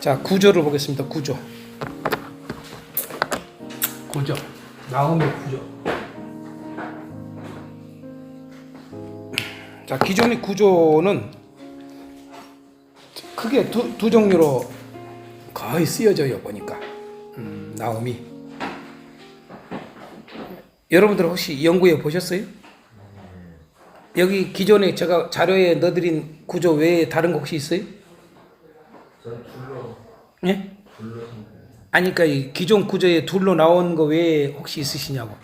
자, 구조를 보겠습니다. 구조. 나음의 구조. 자, 기존의 구조는 크게 두 종류로 거의 쓰여져요, 보니까. 나음이. 여러분들 혹시 연구해 보셨어요? 여기 기존에 제가 자료에 넣어드린 구조 외에 다른 거 혹시 있어요? 예? 아니, 그러니까 이 기존 구조에 둘로 나온 거 외에 혹시 있으시냐고.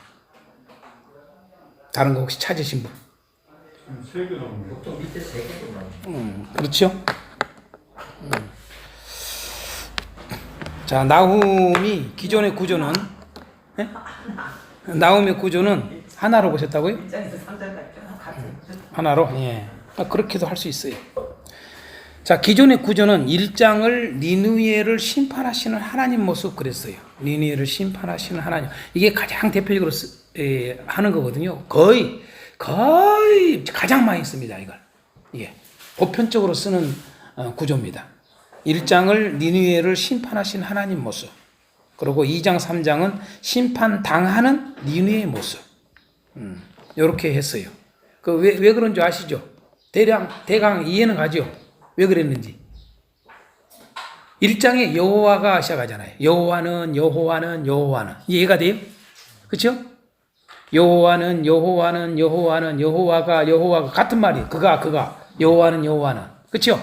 다른 거 혹시 찾으신 분? 세 개 나오네. 보통 밑에 3개도 나와요. 그렇죠? 자, 나훔이 기존의 구조는 예? 나훔의 구조는 하나로 보셨다고요? 입장에서 3장 같죠? 같은. 하나로? 예. 그렇게도 할 수 있어요. 자, 기존의 구조는 1장을 니느웨를 심판하시는 하나님 모습 그랬어요. 니느웨를 심판하시는 하나님. 이게 가장 대표적으로 하는 거거든요. 거의 가장 많이 씁니다, 이걸. 이게 보편적으로 쓰는 구조입니다. 1장을 니느웨를 심판하신 하나님 모습. 그리고 2장, 3장은 심판당하는 니느웨의 모습. 이렇게 했어요. 왜 그런 줄 아시죠? 대강 이해는 가죠? 왜 그랬는지. 1장에 여호와가 시작하잖아요. 여호와는 이해가 돼요? 그렇죠? 여호와는 여호와가 같은 말이에요. 그가 여호와는 그렇죠?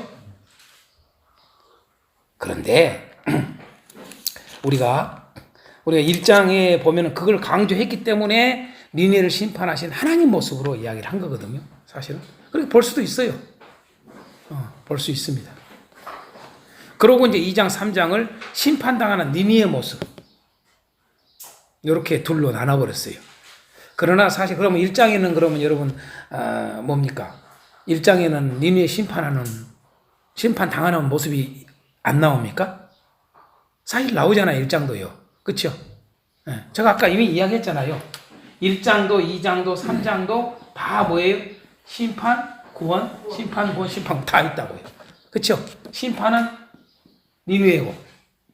그런데 우리가 1장에 보면은 그걸 강조했기 때문에 니느웨를 심판하신 하나님 모습으로 이야기를 한 거거든요. 사실은. 그렇게 볼 수도 있어요. 볼 수 있습니다. 그러고 이제 2장, 3장을 심판당하는 니느웨의 모습. 이렇게 둘로 나눠버렸어요. 그러나 사실 그러면 1장에는 그러면 여러분, 뭡니까? 1장에는 니느웨 심판당하는 모습이 안 나옵니까? 사실 나오잖아요. 1장도요. 그쵸? 제가 아까 이미 이야기했잖아요. 1장도, 2장도, 3장도 다 뭐예요? 심판, 구원 다 있다고요. 그쵸? 심판은 니느웨고,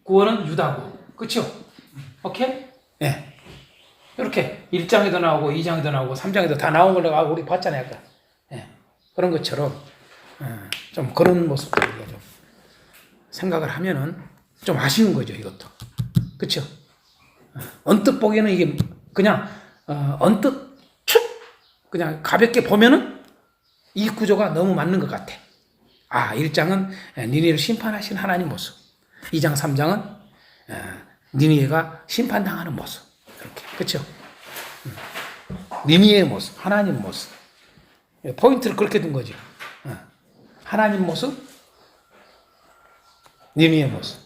구원은 유다고. 그쵸? 오케이? 예. 이렇게 1장에도 나오고, 2장에도 나오고, 3장에도 다 나온 걸 우리 봤잖아요. 아까. 예. 그런 것처럼, 좀 그런 모습들 우리가 좀 생각을 하면은 좀 아쉬운 거죠, 이것도. 그쵸? 언뜻 보기에는 이게 그냥, 언뜻 그냥 가볍게 보면은 이 구조가 너무 맞는 것 같아. 1장은 니느웨를 심판하신 하나님 모습. 2장, 3장은 니느웨가 심판당하는 모습. 이렇게. 그쵸? 니느웨의 모습, 하나님 모습. 포인트를 그렇게 둔 거지. 하나님 모습, 니느웨의 모습.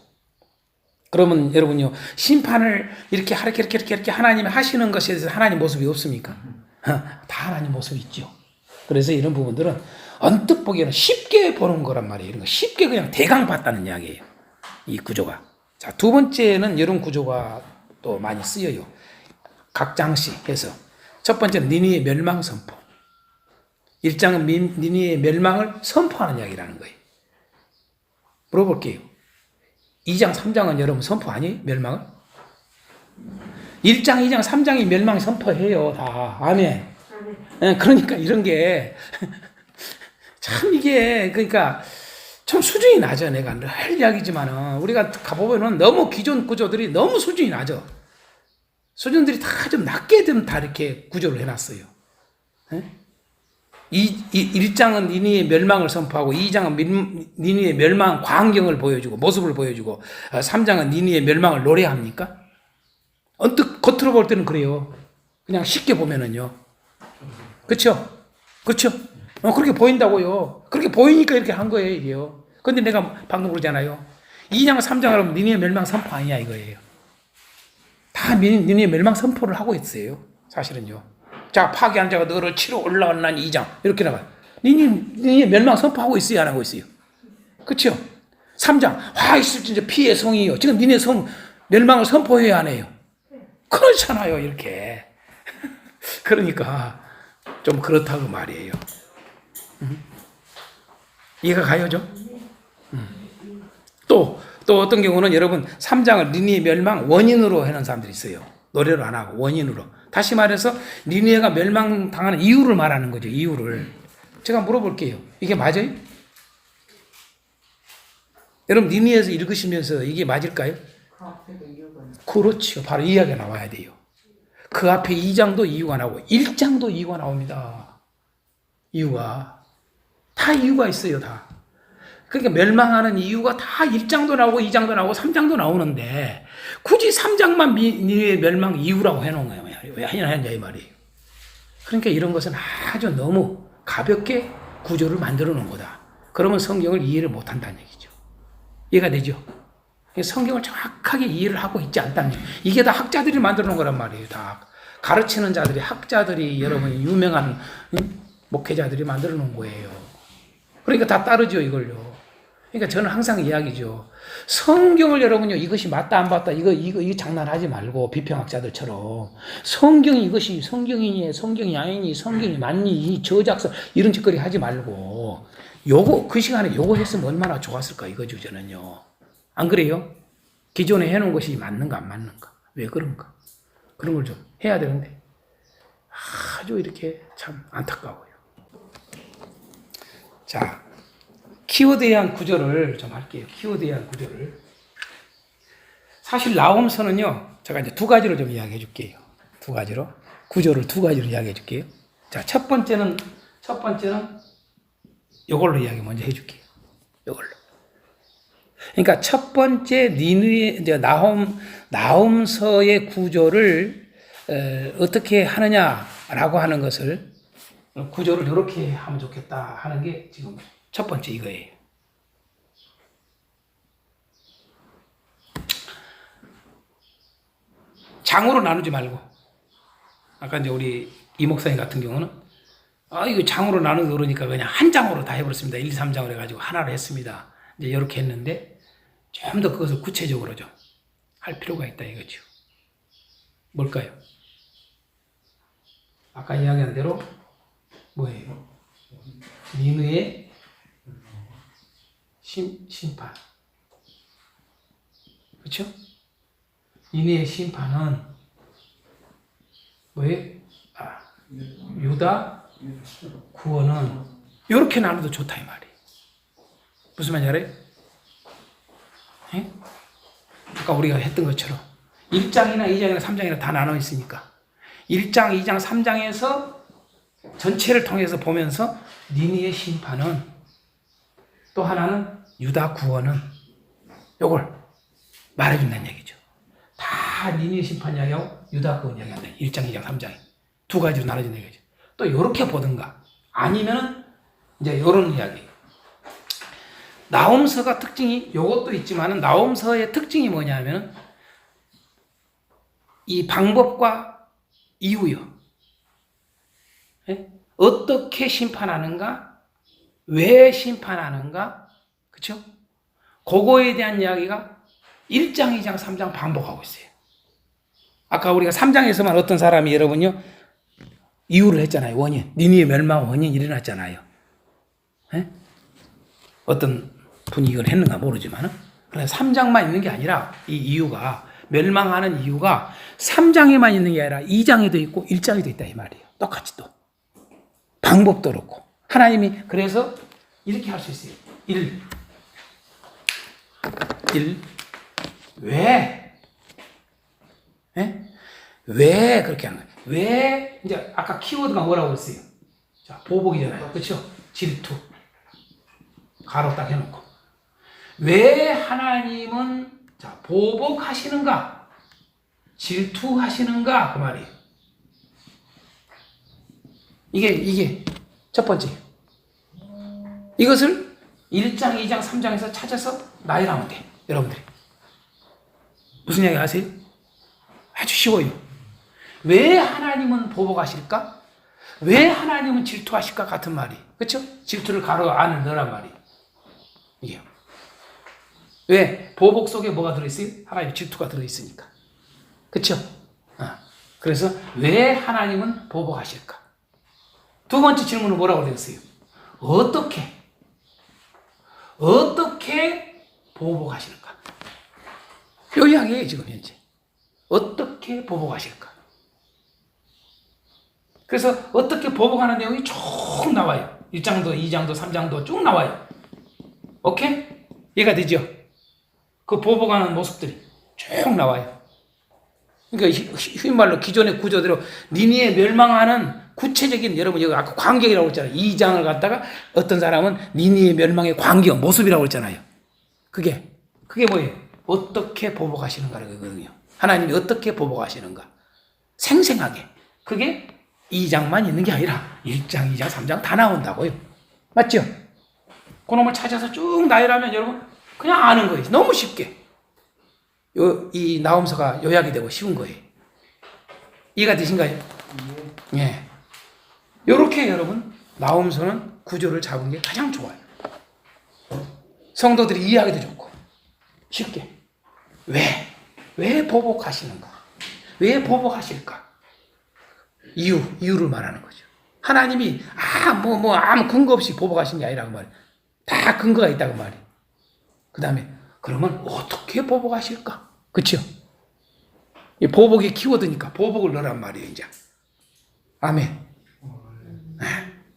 그러면 여러분요, 심판을 이렇게 하나님이 하시는 것에 대해서 하나님 모습이 없습니까? 다 하나님 모습이 있죠. 그래서 이런 부분들은 언뜻 보기에는 쉽게 보는 거란 말이에요. 이런 거 쉽게 그냥 대강 봤다는 이야기예요. 이 구조가. 자, 두 번째는 이런 구조가 또 많이 쓰여요. 각 장씩 해서. 첫 번째는 니느웨 멸망 선포. 1장은 니느웨 멸망을 선포하는 이야기라는 거예요. 물어볼게요. 2장, 3장은 여러분 선포 아니에요? 멸망을? 1장, 2장, 3장이 멸망 선포해요. 다. 아멘. 그러니까 이런 게 참 이게 그러니까 좀 수준이 낮아. 내가 늘 이야기지만은 우리가 가보면은 너무 기존 구조들이 너무 수준이 낮아. 수준들이 다 좀 낮게 좀 다 이렇게 구조를 해놨어요. 1장은 니느웨 멸망을 선포하고 2장은 니느웨 멸망 광경을 보여주고 모습을 보여주고 3장은 니느웨 멸망을 노래합니까? 언뜻 겉으로 볼 때는 그래요. 그냥 쉽게 보면은요. 그쵸? 그렇게 보인다고요. 그렇게 보이니까 이렇게 한 거예요, 이게요. 근데 내가 방금 그러잖아요. 2장, 3장을 하면 니느웨 멸망 선포 아니냐, 이거예요. 다 니느웨 멸망 선포를 하고 있어요. 사실은요. 자, 파괴한 자가 너를 치러 올라왔나니 2장. 이렇게 나가요. 니느웨 멸망 선포하고 있어요, 안 하고 있어요? 그쵸? 3장. 화 있을진저 피의 성이요. 지금 니네 성 멸망을 선포해야 안 해요? 그렇잖아요, 이렇게. 그러니까 좀 그렇다고 말이에요. 이해가 가요, 좀? 또 또 어떤 경우는 여러분 3장을 니느웨 멸망 원인으로 해놓은 사람들이 있어요. 노래로 안 하고 원인으로. 다시 말해서 니느웨가 멸망당하는 이유를 말하는 거죠. 이유를. 제가 물어볼게요. 이게 맞아요? 여러분 니느웨에서 읽으시면서 이게 맞을까요? 그 앞에도 이유가 있는. 그렇죠. 바로 이야기가 나와야 돼요. 그 앞에 2장도 이유가 나오고 1장도 이유가 나옵니다. 이유가. 다 이유가 있어요. 다. 그러니까 멸망하는 이유가 다 1장도 나오고 2장도 나오고 3장도 나오는데 굳이 3장만 니느웨 멸망 이유라고 해놓은 거예요. 왜 하냐 이 말이에요. 그러니까 이런 것은 아주 너무 가볍게 구조를 만들어 놓은 거다. 그러면 성경을 이해를 못한다는 얘기죠. 이해가 되죠? 성경을 정확하게 이해를 하고 있지 않다는 얘기. 이게 다 학자들이 만들어 놓은 거란 말이에요. 다 가르치는 자들이, 학자들이, 여러분 유명한 목회자들이 만들어 놓은 거예요. 그러니까 다 따르죠, 이걸요. 그러니까 저는 항상 이야기죠. 성경을 여러분요, 이것이 맞다, 안 맞다, 이거 장난하지 말고, 비평학자들처럼. 성경이 이것이 성경이니, 성경이 아니니, 성경이 맞니, 이 저작서, 이런 짓거리 하지 말고, 그 시간에 요거 했으면 얼마나 좋았을까, 이거죠, 저는요. 안 그래요? 기존에 해놓은 것이 맞는가, 안 맞는가? 왜 그런가? 그런 걸 좀 해야 되는데, 아주 이렇게 참 안타까워요. 자, 키워드에 대한 구조를 좀 할게요. 키워드에 대한 구조를. 사실 나홈서는요, 제가 이제 두 가지로 좀 이야기해 줄게요. 두 가지로. 구조를 두 가지로 이야기해 줄게요. 자, 첫 번째는 요걸로 이야기 먼저 해 줄게요. 요걸로. 그러니까 첫 번째 니느웨, 이제 나홈서의 구조를 어떻게 하느냐라고 하는 것을 구조를 이렇게 하면 좋겠다 하는 게 지금 첫 번째 이거예요. 장으로 나누지 말고, 아까 이제 우리 이 목사님 같은 경우는 이거 장으로 나누고 그러니까 그냥 한 장으로 다 해버렸습니다. 1, 2, 3장으로 해가지고 하나로 했습니다. 이제 이렇게 했는데 좀 더 그것을 구체적으로 좀 할 필요가 있다 이거죠. 뭘까요? 아까 이야기한 대로 뭐예요? 니느웨 심판. 그렇죠? 니느웨 심판은 뭐예요? 유다 구원은 이렇게 나눠도 좋다 이 말이에요. 무슨 말인지 알아요? 예? 아까 우리가 했던 것처럼 1장이나 2장이나 3장이나 다 나눠 있으니까 1장, 2장, 3장에서 전체를 통해서 보면서 니느웨 심판은 또 하나는 유다 구원은 요걸 말해준다는 얘기죠. 다 니느웨 심판 이야기하고 유다 구원 이야기한다. 1장, 2장, 3장이 두 가지로 나눠진다는 얘기죠. 또 요렇게 보든가 아니면은 이제 요런 이야기. 나홈서가 특징이 요것도 있지만은 나홈서의 특징이 뭐냐면 이 방법과 이유요. 예? 어떻게 심판하는가? 왜 심판하는가? 그쵸? 그거에 대한 이야기가 1장, 2장, 3장 반복하고 있어요. 아까 우리가 3장에서만 어떤 사람이 여러분요, 이유를 했잖아요. 원인. 니느웨 멸망 원인 일어났잖아요. 예? 어떤 분이 이걸 했는가 모르지만, 그래서 3장만 있는 게 아니라 이 이유가, 멸망하는 이유가 3장에만 있는 게 아니라 2장에도 있고 1장에도 있다 이 말이에요. 똑같이 또. 방법도 그렇고. 하나님이 그래서 이렇게 할 수 있어요. 1. 왜? 예? 왜 그렇게 하는 거예요? 왜? 이제 아까 키워드가 뭐라고 했어요? 자, 보복이잖아요. 그렇죠? 질투. 가로 딱 해놓고. 왜 하나님은 자, 보복하시는가? 질투하시는가? 그 말이에요. 이게 첫 번째. 이것을 1장, 2장, 3장에서 찾아서 나열하면 돼. 여러분들이. 무슨 이야기 아세요? 아주 쉬워요. 왜 하나님은 보복하실까? 왜 하나님은 질투하실까? 같은 말이. 그렇죠? 질투를 가로 안을 넣으란 말이. 이게요. 왜? 보복 속에 뭐가 들어있어요? 하나님의 질투가 들어있으니까. 그렇죠? 그래서 왜 하나님은 보복하실까? 두 번째 질문은 뭐라고 되었어요? 어떻게 보복하시는가? 요 이야기예요, 지금 현재. 어떻게 보복하실까? 그래서 어떻게 보복하는 내용이 쭉 나와요. 1장도, 2장도, 3장도 쭉 나와요. 오케이? 이해가 되죠? 그 보복하는 모습들이 쭉 나와요. 그러니까 휘인 말로 기존의 구조대로 니니에 멸망하는 구체적인, 여러분 여기 아까 광경이라고 했잖아요. 2장을 갖다가 어떤 사람은 니니의 멸망의 광경, 모습이라고 했잖아요. 그게 뭐예요? 어떻게 보복하시는가거든요. 하나님이 어떻게 보복하시는가. 생생하게. 그게 2장만 있는 게 아니라 1장, 2장, 3장 다 나온다고요. 맞죠? 그놈을 찾아서 쭉 나열하면 여러분 그냥 아는 거예요. 너무 쉽게. 이 나홈서가 요약이 되고 쉬운 거예요. 이해가 되신가요? 예. 요렇게 여러분 나홈서는 구조를 잡은 게 가장 좋아요. 성도들이 이해하기도 좋고 쉽게. 왜 보복하시는가? 왜 보복하실까? 이유를 말하는 거죠. 하나님이 아무 근거 없이 보복하신 게 아니라고 말이에요. 다 근거가 있다고 말이에요. 그 다음에 그러면 어떻게 보복하실까? 그렇죠? 이 보복이 키워드니까 보복을 넣으란 말이에요. 이제 아멘.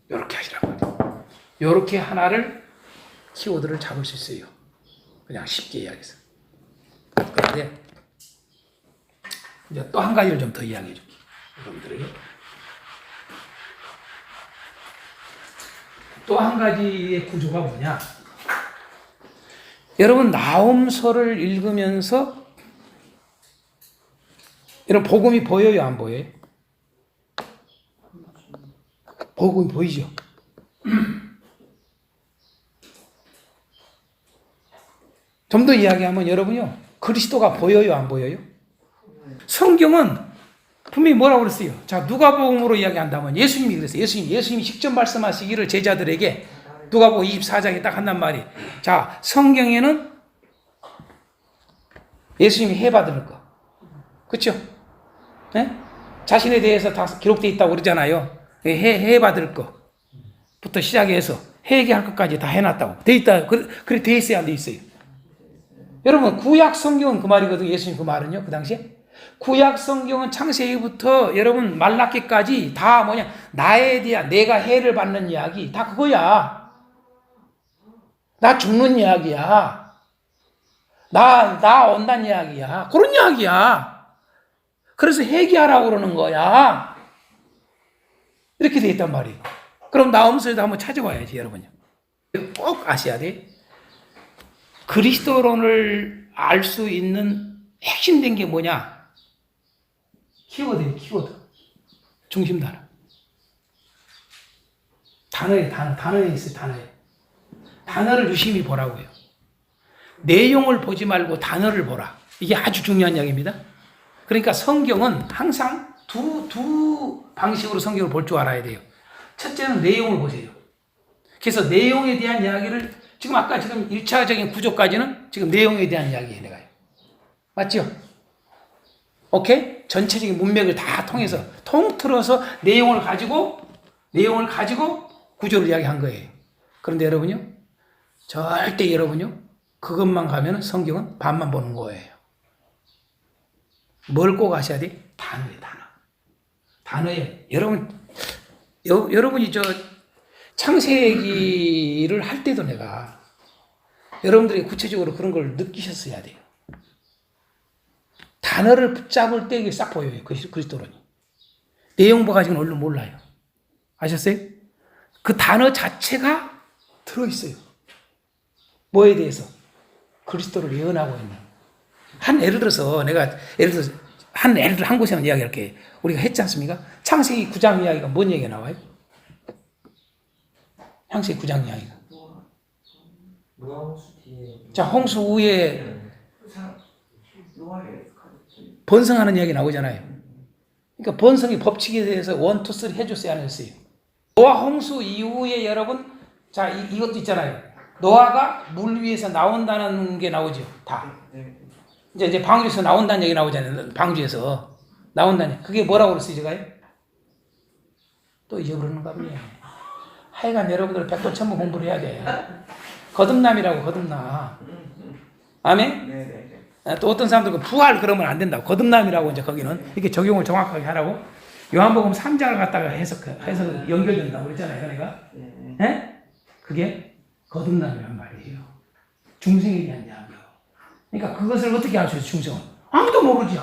이렇게 하시란 말이에요. 이렇게 하나를 키워드를 잡을 수 있어요. 그냥 쉽게 이야기해서. 그런데 이제 또 한 가지를 좀 더 이야기해 줄게요. 여러분들에게. 또 한 가지의 구조가 뭐냐? 여러분 나홈서를 읽으면서 여러분 복음이 보여요, 안 보여요? 복음이 보이죠? 좀 더 이야기하면 여러분요, 그리스도가 보여요, 안 보여요? 성경은 분명히 뭐라고 그랬어요? 자, 누가복음으로 이야기한다면 예수님이 그랬어요. 예수님이 직접 말씀하시기를 제자들에게 누가복음 24장에 딱 한단 말이. 자, 성경에는 예수님이 해받을 거. 그렇죠? 네? 자신에 대해서 다 기록되어 있다고 그러잖아요. 해받을 거부터 시작해서 회개할 것까지 다 해놨다고. 돼 있다. 그래 돼 있어야 안 돼 있어요. 여러분 구약 성경은 그 말이거든요. 예수님 그 말은요. 그 당시에. 구약 성경은 창세기부터 여러분 말라기까지 다 뭐냐. 나에 대한 내가 해를 받는 이야기. 다 그거야. 나 죽는 이야기야. 나 온다는 이야기야. 그런 이야기야. 그래서 회개하라고 그러는 거야. 이렇게 돼 있단 말이에요. 그럼 나홈서에도 한번 찾아봐야지, 여러분요. 꼭 아셔야 돼. 그리스도론을 알 수 있는 핵심된 게 뭐냐? 키워드예요, 키워드. 중심 단어. 단어에 있어요, 단어에. 단어를 유심히 보라고요. 내용을 보지 말고 단어를 보라. 이게 아주 중요한 이야기입니다. 그러니까 성경은 항상 두 방식으로 성경을 볼 줄 알아야 돼요. 첫째는 내용을 보세요. 그래서 내용에 대한 이야기를 지금 1차적인 구조까지는 지금 내용에 대한 이야기예요, 내가요. 맞죠? 오케이? 전체적인 문맥을 다 통해서 통틀어서 내용을 가지고 구조를 이야기한 거예요. 그런데 여러분요, 절대 여러분요, 그것만 가면 성경은 반만 보는 거예요. 뭘 꼭 아셔야 돼? 단어에 단어. 단어에 여러분이 창세기를 할 때도 내가 여러분들이 구체적으로 그런 걸 느끼셨어야 돼요. 단어를 붙잡을 때 이게 싹 보여요. 그리스도론이. 내용 봐가지고는 얼른 몰라요. 아셨어요? 그 단어 자체가 들어있어요. 뭐에 대해서? 그리스도를 예언하고 있는. 예를 들어서 한 곳에만 이야기할게요. 우리가 했지 않습니까? 창세기 9장 이야기가 뭔 얘기가 나와요? 창세기 9장 이야기가. 자, 홍수 후에 번성하는 이야기 나오잖아요. 그러니까 번성의 법칙에 대해서 1, 2, 3 해줬어요, 안 했어요? 노아 홍수 이후에 여러분, 자, 이것도 있잖아요. 노아가 물 위에서 나온다는 게 나오죠, 다. 이제 방주에서 나온다는 얘기 나오잖아요. 방주에서 나온다는. 그게 뭐라고 그랬어요, 제가요? 또 잊어버리는가 보네. 하여간 여러분들 백도천문 공부를 해야 돼. 거듭남이라고, 거듭남. 아멘? 또 어떤 사람들은 부활 그러면 안 된다고. 거듭남이라고 이제 거기는 이렇게 적용을 정확하게 하라고. 요한복음 3장을 갖다가 해서 연결된다고 그랬잖아요. 그러니까. 예? 그게 거듭남이란 말이에요. 중생에 대한 이야기요. 그러니까 그것을 어떻게 알 수 있어요, 중생은? 아무도 모르지.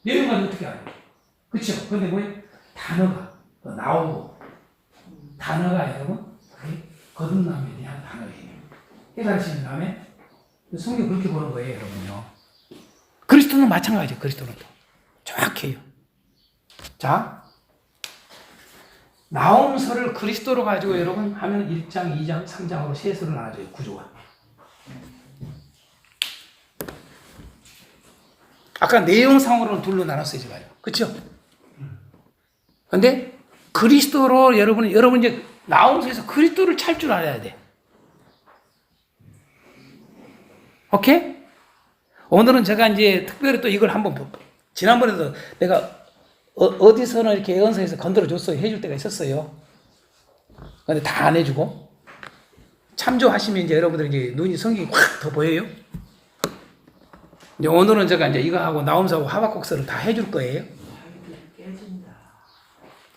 내용까지 어떻게 알아요? 그쵸? 근데 뭐예요? 단어가 나오고, 단어가 여러분, 그게 거듭남에 대한 단어예요. 깨달으시는 다음에, 성경 그렇게 보는 거예요, 여러분요. 그리스도는 마찬가지예요, 그리스도는 또. 정확해요. 자, 나옴서를 그리스도로 가지고 여러분 하면 1장, 2장, 3장으로 세서로 나눠져요, 구조가. 아까 내용상으로는 둘로 나눴어요, 제가요. 그쵸? 근데 그리스도로 여러분 이제 나옴서에서 그리스도를 찰 줄 알아야 돼. 오케이? 오늘은 제가 이제 특별히 또 이걸 한번, 지난번에도 내가 어디서는 이렇게 예언서에서 건드려 줬어요. 해줄 때가 있었어요. 근데 다 안 해주고. 참조하시면 이제 여러분들 이제 눈이 성경이 확 더 보여요. 이제 오늘은 제가 이제 이거 하고 나옴서하고 하박국서를 다 해줄 거예요.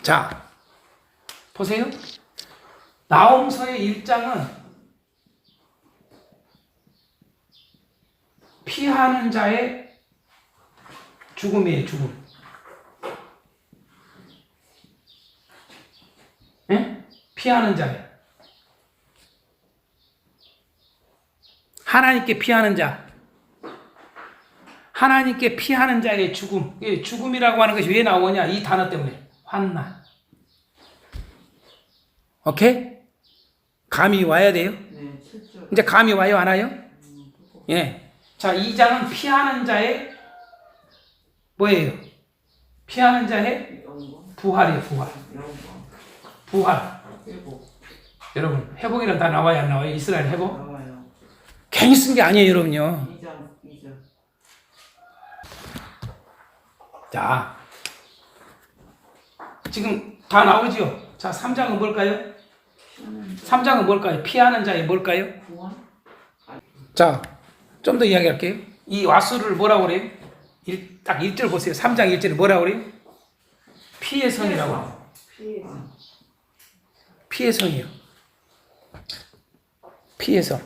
자, 보세요. 나옴서의 1장은 피하는 자의 죽음이에요, 죽음. 예? 피하는 자예요. 하나님께 피하는 자. 하나님께 피하는 자의 죽음. 죽음이라고 하는 것이 왜 나오냐? 이 단어 때문에. 환난. 오케이? 감이 와야 돼요? 네, 실제. 이제 감이 와요, 안 와요? 예. 자, 2장은 피하는 자의 뭐예요? 피하는 자의 부활이에요, 부활. 부활. 여러분, 회복이란 다 나와요, 안 나와요? 이스라엘 회복? 나와요. 괜히 쓴 게 아니에요, 여러분요. 2장. 자, 지금 다 나오죠? 자, 3장은 뭘까요? 3장은 뭘까요? 피하는 자의 뭘까요? 자, 좀 더 이야기할게요. 이 와수를 뭐라고 그래요? 딱 1절 보세요. 3장 1절에 뭐라고 그래요? 피의 성이라고. 피의 성이요. 피의 성.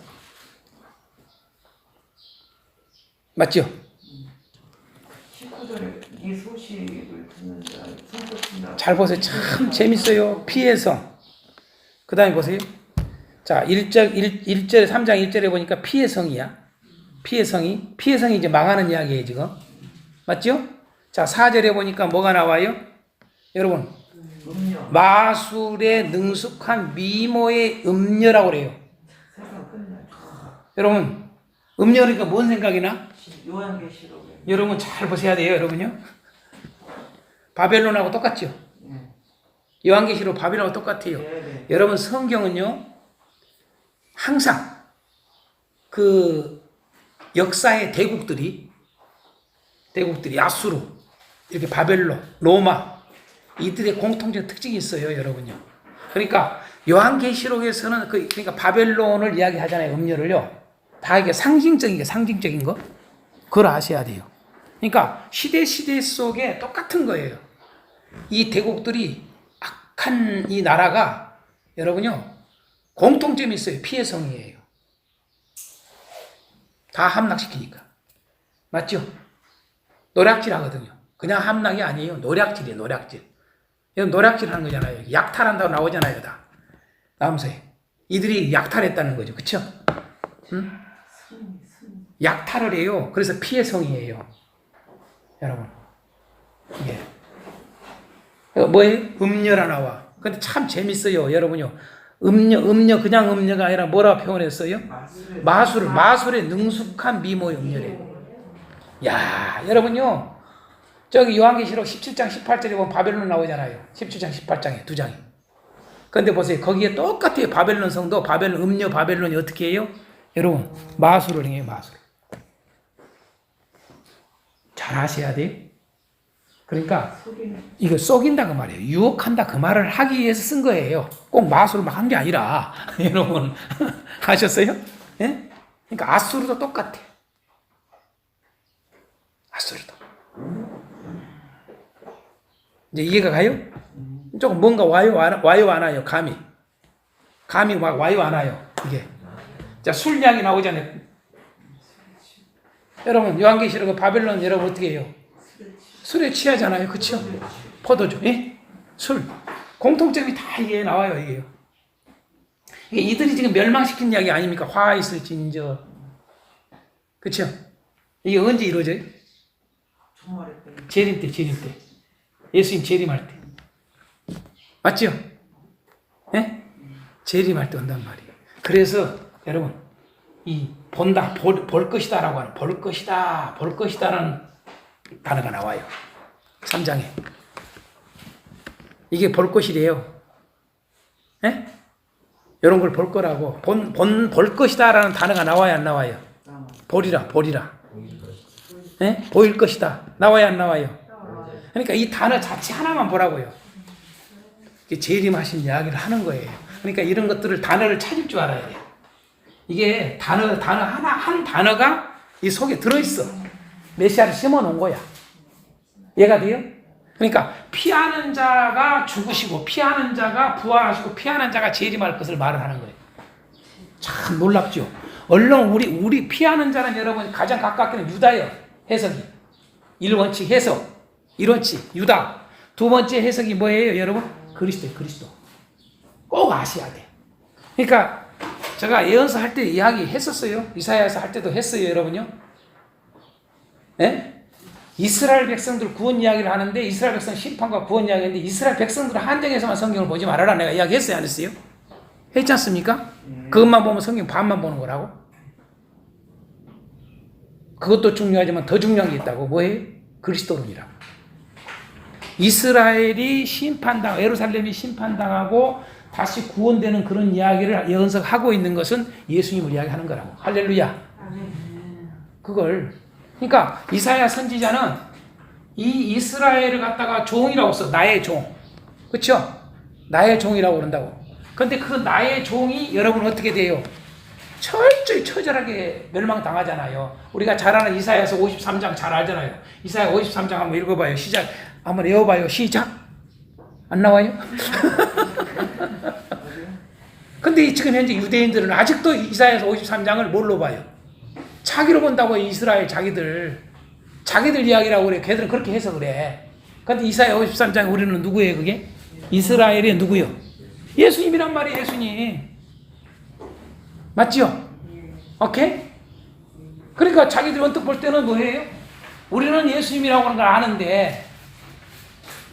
맞죠? 19절에 이 소식을 듣는 자 손꼽힌다. 잘 보세요. 참 재밌어요. 피의 성. 그 다음에 보세요. 자, 1절에 3장 1절에 보니까 피의 성이야. 피의 성이 이제 망하는 이야기예요, 지금. 맞죠? 자, 4절에 보니까 뭐가 나와요? 여러분, 음료. 마술에 능숙한 미모의 음녀라고 그래요. 세상 끝나. 여러분, 음녀니까 뭔 생각이 나? 요한계시록에. 여러분 잘 보셔야 돼요, 여러분요. 바벨론하고 똑같죠? 네. 요한계시록 바벨론하고 똑같아요. 네. 여러분, 성경은요, 항상 그 역사의 대국들이 아수르, 이렇게 바벨론, 로마, 이들의 공통적 특징이 있어요, 여러분요. 그러니까 요한계시록에서는 그러니까 바벨론을 이야기하잖아요, 음료를요. 다 이게 상징적인 거, 그걸 아셔야 돼요. 그러니까 시대 속에 똑같은 거예요. 이 대국들이 악한 이 나라가 여러분요 공통점이 있어요. 피해 성이에요. 다 함락시키니까. 맞죠? 노략질 하거든요. 그냥 함락이 아니에요. 노략질이에요. 노략질. 이건 노략질 하는 거잖아요. 약탈한다고 나오잖아요. 다. 나오면서요. 이들이 약탈했다는 거죠. 그쵸? 응? 약탈을 해요. 그래서 피해 성이에요. 여러분. 이게. 뭐예요? 음녀라 나와. 근데 참 재밌어요. 여러분요. 음녀, 그냥 음녀가 아니라 뭐라고 표현했어요? 마술에 능숙한 미모의 음녀래. 야, 여러분요. 저기 요한계시록 17장 18절에 보면 바벨론 나오잖아요. 17장 18장에 두 장이. 근데 보세요. 거기에 똑같아요. 바벨론 성도, 바벨론, 음녀 바벨론이 어떻게 해요? 여러분, 마술을 해요, 마술. 잘 아셔야 돼요. 그러니까 이거 속인다 그 말이에요. 유혹한다 그 말을 하기 위해서 쓴 거예요. 꼭 마술을 막 한 게 아니라 여러분 아셨어요? 예? 그러니까 아수르도 똑같아. 맞소리도. 이제 이해가 가요? 조금 뭔가 와요 안 와요? 감이 막 와요 안 와요? 이게. 자, 술 이야기 나오잖아요. 여러분 요한계시록 바벨론 여러분 어떻게 해요? 술에 취하잖아요. 그렇죠? 포도주, 예? 술. 공통점이 다 이게 나와요. 이게요. 이게 이들이 지금 멸망시킨 이야기 아닙니까? 화 있을진저. 그렇죠? 이게 언제 이루어져요? 재림 때. 예수님 재림할 때. 맞죠? 예? 재림할 때 온단 말이에요. 그래서 여러분 이 본다, 볼 것이다라고 하는 볼 것이다라는 단어가 나와요. 3장에. 이게 볼 것이래요. 예? 이런 걸 볼 거라고 볼 것이다라는 단어가 나와야 안 나와요? 보리라. 예? 보일 것이다. 나와야 안 나와요? 그러니까 이 단어 자체 하나만 보라고요. 재림하신 이야기를 하는 거예요. 그러니까 이런 것들을 단어를 찾을 줄 알아야 돼요. 이게 단어 하나 한 단어가 이 속에 들어있어. 메시아를 심어놓은 거야. 이해가 돼요? 그러니까 피하는 자가 죽으시고 피하는 자가 부활하시고 피하는 자가 재림할 것을 말을 하는 거예요. 참 놀랍죠. 얼른 우리 피하는 자는 여러분 가장 가깝게는 유다예요. 해석이 1원칙 해석 1원칙 유다. 두 번째 해석이 뭐예요 여러분? 그리스도예요. 그리스도. 꼭 아셔야 돼요. 그러니까 제가 예언서 할 때 이야기 했었어요. 이사야서 할 때도 했어요 여러분요. 네? 이스라엘 백성들 구원 이야기를 하는데 이스라엘 백성 심판과 구원 이야기인데 이스라엘 백성들 한정해서만 성경을 보지 말아라. 내가 이야기했어요 안 했어요? 했지 않습니까? 그것만 보면 성경 반만 보는 거라고. 그것도 중요하지만 더 중요한 게 있다고. 뭐예요? 그리스도론이라고. 이스라엘이 예루살렘이 심판당하고 다시 구원되는 그런 이야기를 예언서하고 있는 것은 예수님을 이야기하는 거라고. 할렐루야. 그걸 그러니까 이사야 선지자는 이 이스라엘을 갖다가 종이라고 써. 나의 종. 그렇죠? 나의 종이라고 그런다고. 그런데 그 나의 종이 여러분 어떻게 돼요? 철저히 처절하게 멸망당하잖아요. 우리가 잘 아는 이사야서 53장 잘 알잖아요. 이사야 53장 한번 읽어봐요. 시작. 한번 외워봐요. 시작. 안 나와요? 근데 지금 현재 유대인들은 아직도 이사야서 53장을 뭘로 봐요? 자기로 본다고. 이스라엘 자기들 이야기라고 그래. 걔들은 그렇게 해서 그래. 근데 이사야 53장 우리는 누구예요 그게? 이스라엘이 누구요? 예수님이란 말이에요. 예수님. 맞죠? 오케이? 그러니까 자기들 언뜻 볼 때는 뭐예요? 우리는 예수님이라고 하는 걸 아는데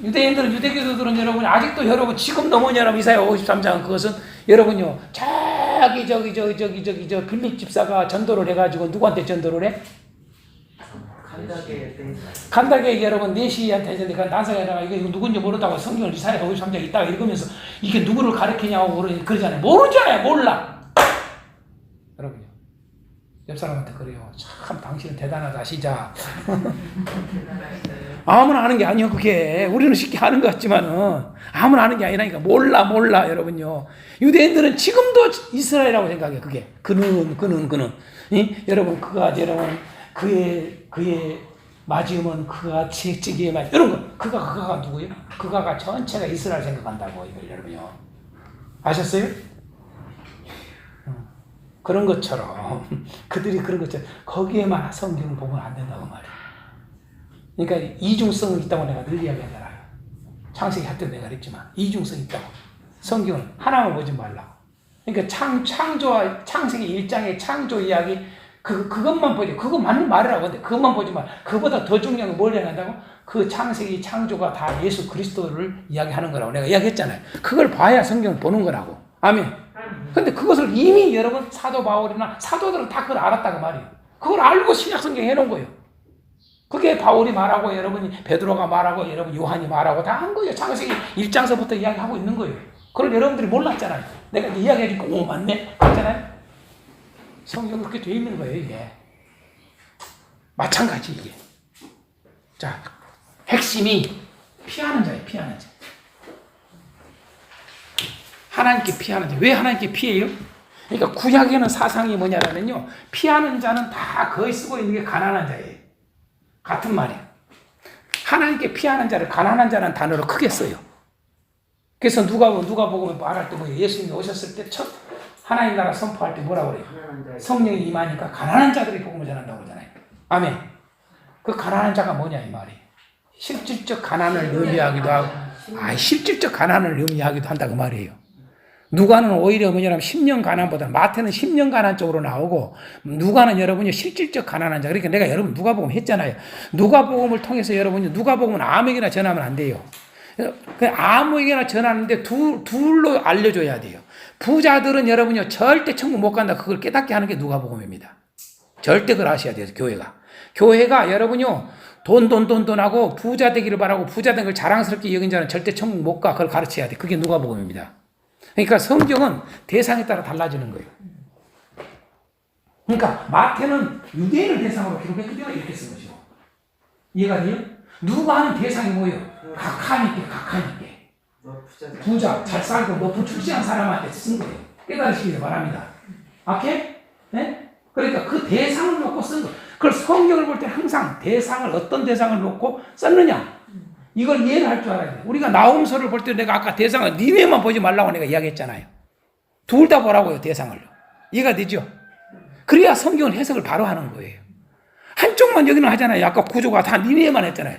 유대인들은 유대교도들은 여러분 아직도 여러분 지금도 뭐냐 여러분 이사야 53장 그것은 여러분요 저기 빌립 집사가 전도를 해가지고 누구한테 전도를 해? 간다게 여러분 네시한테 했는데 난상에다가 이거 누군지 모른다고 성경을 이사야 53장 있다가 읽으면서 이게 누구를 가르치냐고 그러잖아요. 모르잖아요. 몰라. 여러분요 옆 사람한테 그래요. 참 당신은 대단하다. 시작. 아무나 하는 게 아니요 그게. 우리는 쉽게 하는 것 같지만은 아무나 하는 게 아니라니까. 몰라 여러분요. 유대인들은 지금도 이스라엘이라고 생각해요. 그게 그는 여러분 그가 여러분 그의 맞으면 그가 찌기에 맞 이런 거 그가 누구예요? 그가가 전체가 이스라엘 생각한다고 이걸 여러분요 아셨어요? 그런 것처럼 그들이 그런 것처럼 거기에만 성경을 보면 안 된다고 말이에요. 그러니까 이중성이 있다고 내가 늘 이야기하잖아요. 창세기 할 때 내가 그랬지만 이중성이 있다고. 성경을 하나만 보지 말라고. 그러니까 창조와 창세기 1장의 창조 이야기 그것만 보지. 그거 맞는 말이라고. 근데 그것만 보지 말. 그보다 더 중요한 건 뭘 얘기한다고? 그 창세기 창조가 다 예수 그리스도를 이야기하는 거라고 내가 이야기했잖아요. 그걸 봐야 성경을 보는 거라고. 아멘. 근데 그것을 이미 여러분 사도 바울이나 사도들은 다 그걸 알았다고 말이에요. 그걸 알고 신약 성경 해놓은 거예요. 그게 바울이 말하고 여러분이 베드로가 말하고 여러분 요한이 말하고 다 한 거예요. 창세기 1장서부터 이야기하고 있는 거예요. 그걸 여러분들이 몰랐잖아요. 내가 이야기하니까 오 맞네 그랬잖아요. 성경 그렇게 돼 있는 거예요. 이게 마찬가지 이게. 자 핵심이 피하는 자예요. 피하는 자. 하나님께 피하는 자. 왜 하나님께 피해요? 그러니까 구약에는 사상이 뭐냐면요. 피하는 자는 다 거의 쓰고 있는 게 가난한 자예요. 같은 말이야. 하나님께 피하는 자를 가난한 자라는 단어로 크게 써요. 그래서 누가 보고 말할 때 뭐예요? 예수님이 오셨을 때 첫 하나님 나라 선포할 때 뭐라고 그래요? 성령이 임하니까 가난한 자들이 복음을 전한다고 그러잖아요. 아멘. 그 가난한 자가 뭐냐 이 말이에요. 실질적 가난을 의미하기도 하고, 실질적 가난을 의미하기도 한다 그 말이에요. 누가는 오히려 뭐냐면 10년 가난보다 마태는 10년 가난 쪽으로 나오고, 누가는 여러분이 실질적 가난한 자. 그러니까 내가 여러분 누가복음 했잖아요. 누가복음을 통해서 여러분이 누가복음은 아무에게나 전하면 안 돼요. 아무에게나 전하는데 둘로 알려줘야 돼요. 부자들은 여러분이 절대 천국 못 간다. 그걸 깨닫게 하는 게 누가복음입니다. 절대 그걸 아셔야 돼요. 교회가 여러분요 돈 하고 부자 되기를 바라고 부자 된 걸 자랑스럽게 여긴 자는 절대 천국 못 가. 그걸 가르쳐야 돼. 그게 누가복음입니다. 그러니까 성경은 대상에 따라 달라지는 거예요. 그러니까 마태는 유대인을 대상으로 기록했거든요. 이렇게 쓴 거죠. 이해가 돼요? 누가는 대상이 뭐예요? 각하니께. 부자, 잘 살고 높은 출세한 사람한테 쓴 거예요. 깨달으시길 바랍니다. 오케이? 네? 그러니까 그 대상을 놓고 쓴 거. 그걸 성경을 볼 때 항상 어떤 대상을 놓고 썼느냐? 이걸 이해를 할 줄 알아야 돼요. 우리가 나홈서를 볼 때 내가 아까 대상을 니네만 보지 말라고 내가 이야기했잖아요. 둘 다 보라고요, 대상을. 이해가 되죠? 그래야 성경은 해석을 바로 하는 거예요. 한쪽만 여기는 하잖아요. 아까 구조가 다 니네만 했잖아요.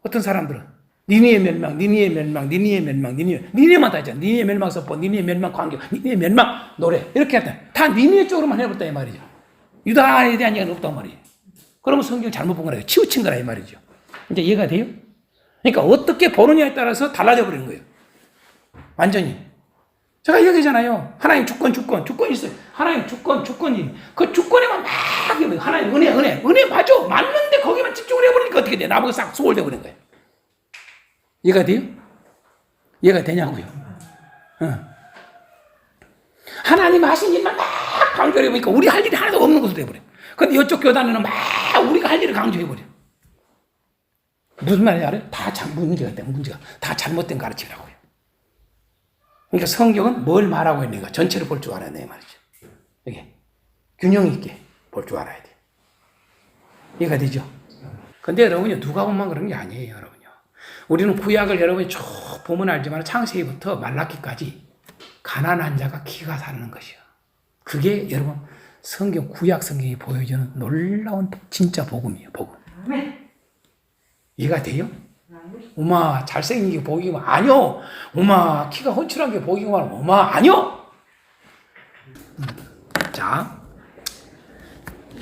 어떤 사람들은 니네의 멸망, 니네만 다 했잖아요. 니네의 멸망 선포, 니네의 멸망 관계, 니네의 멸망 노래 이렇게 했다. 다 니네 쪽으로만 해버렸다 이 말이죠. 유다에 대한 얘기는 없단 말이에요. 그러면 성경 잘못 본 거라 치우친 거라 이 말이죠. 이제 이해가 돼요? 그러니까 어떻게 보느냐에 따라서 달라져 버리는 거예요. 완전히. 제가 얘기하잖아요. 하나님 주권 있어요. 하나님 주권이 그 주권에만 막 하나님 은혜 맞아. 맞는데 거기만 집중을 해버리니까 어떻게 돼? 나보고 싹 소홀돼 버린 거예요. 이해가 돼요? 이해가 되냐고요? 하나님 하신 일만 막 강조해 보니까 우리 할 일이 하나도 없는 것으로 돼버려. 근데 이쪽 교단에는 막 우리가 할 일을 강조해 버려. 무슨 말인지 알아요? 다 문제가 다 잘못된 가르침이라고요. 그러니까 성경은 뭘 말하고 있는가 전체를 볼 줄 알아야 돼 말이죠. 이게 균형 있게 볼 줄 알아야 돼. 이해가 되죠? 근데 여러분이 누가 보면 그런 게 아니에요, 여러분요. 우리는 구약을 여러분이 쭉 보면 알지만 창세기부터 말라기까지 가난한 자가 기가 사는 것이요. 그게 여러분 성경 구약 성경이 보여주는 놀라운 진짜 복음이에요, 복음. 이해가 돼요? 엄마 잘생긴 게 복이구만. 아니요. 엄마 키가 훤칠한 게 복이구만. 엄마 아니요. 자,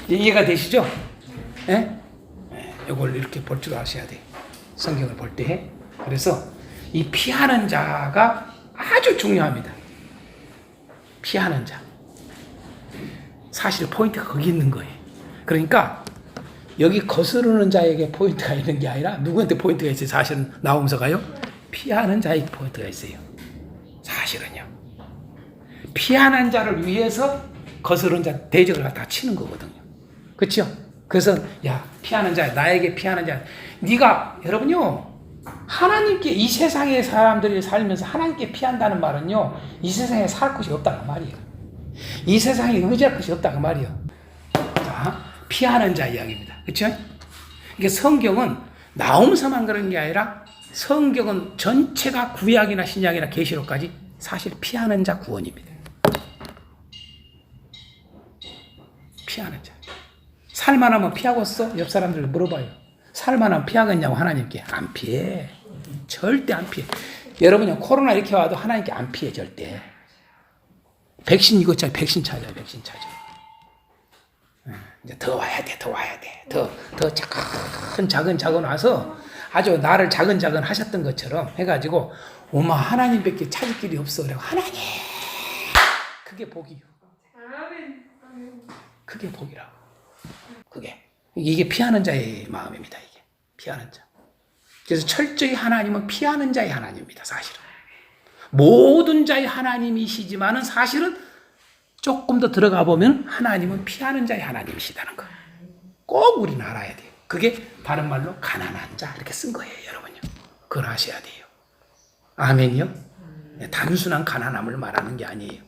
이해가 되시죠? 예? 이걸 이렇게 볼 줄 아셔야 돼. 성경을 볼 때. 그래서 이 피하는 자가 아주 중요합니다. 피하는 자. 사실 포인트가 거기 있는 거예요. 그러니까 여기 거스르는 자에게 포인트가 있는 게 아니라 누구한테 포인트가 있어요? 사실은 나홈서가요. 피하는 자에게 포인트가 있어요. 사실은요. 피하는 자를 위해서 거스르는 자 대적을 갖다 치는 거거든요. 그렇죠? 그래서 야 피하는 자 나에게 피하는 자 네가 여러분요 하나님께 이 세상의 사람들이 살면서 하나님께 피한다는 말은요 이 세상에 살 곳이 없다는 말이에요. 이 세상에 의지할 것이 없다는 말이에요. 자 피하는 자 이야기입니다. 그렇죠? 이게 성경은 나홈서만 그런 게 아니라 성경은 전체가 구약이나 신약이나 계시록까지 사실 피하는 자 구원입니다. 피하는 자. 살만하면 피하고 써? 옆 사람들 물어봐요. 살만하면 피하겠냐고 하나님께. 안 피해. 절대 안 피해. 여러분이 코로나 이렇게 와도 하나님께 안 피해 절대. 백신 이것저것 백신 찾아요. 이제 더 와야 돼. 더 작은 와서 아주 나를 작은 하셨던 것처럼 해가지고 오마 하나님밖에 찾을 길이 없어. 그래 하나님 그게 복이요. 그게 복이라고. 이게 피하는 자의 마음입니다. 이게 피하는 자. 그래서 철저히 하나님은 피하는 자의 하나님입니다. 사실은 모든 자의 하나님이시지만은 사실은 조금 더 들어가 보면 하나님은 피하는 자의 하나님이시다는 거. 꼭 우리는 알아야 돼요. 그게 다른 말로 가난한 자 이렇게 쓴 거예요, 여러분요. 그걸 아셔야 돼요. 아멘이요? 단순한 가난함을 말하는 게 아니에요.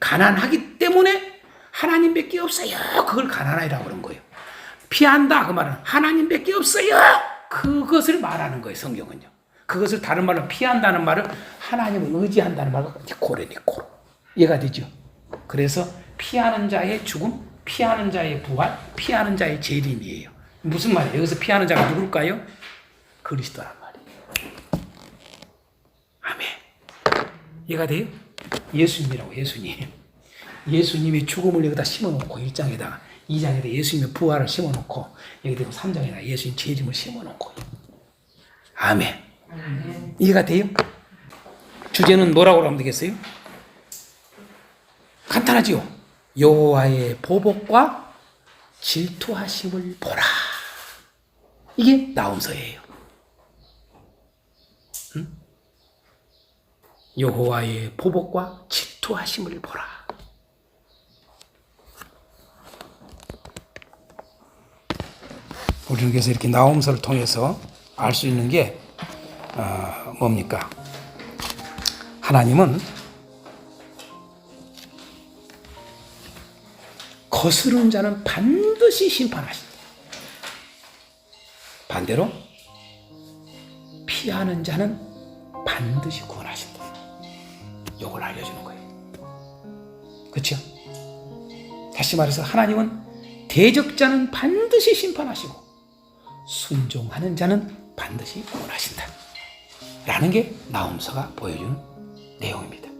가난하기 때문에 하나님밖에 없어요. 그걸 가난하다고 그런 거예요. 피한다 그 말은 하나님밖에 없어요. 그것을 말하는 거예요. 성경은요. 그것을 다른 말로 피한다는 말은 하나님을 의지한다는 말과 고레니코로 이해가 되죠. 그래서 피하는 자의 죽음, 피하는 자의 부활, 피하는 자의 재림이에요. 무슨 말이에요? 여기서 피하는 자가 누굴까요? 그리스도란 말이에요. 아멘. 이해가 돼요? 예수님이라고. 예수님이 죽음을 여기다 심어놓고 1장에다가 2장에다 예수님의 부활을 심어놓고 여기다 3장에다 예수님 재림을 심어놓고. 아멘. 이해가 돼요? 주제는 뭐라고 하면 되겠어요? 간단하지요. 여호와의 보복과 질투하심을 보라. 이게 나홈서예요. 응? 여호와의 보복과 질투하심을 보라. 우리는 그래서 이렇게 나홈서를 통해서 알 수 있는 게 뭡니까? 하나님은 거스르는 자는 반드시 심판하신다. 반대로 피하는 자는 반드시 구원하신다. 이걸 알려주는 거예요. 그렇죠? 다시 말해서 하나님은 대적자는 반드시 심판하시고 순종하는 자는 반드시 구원하신다. 라는 게 나홈서가 보여주는 내용입니다.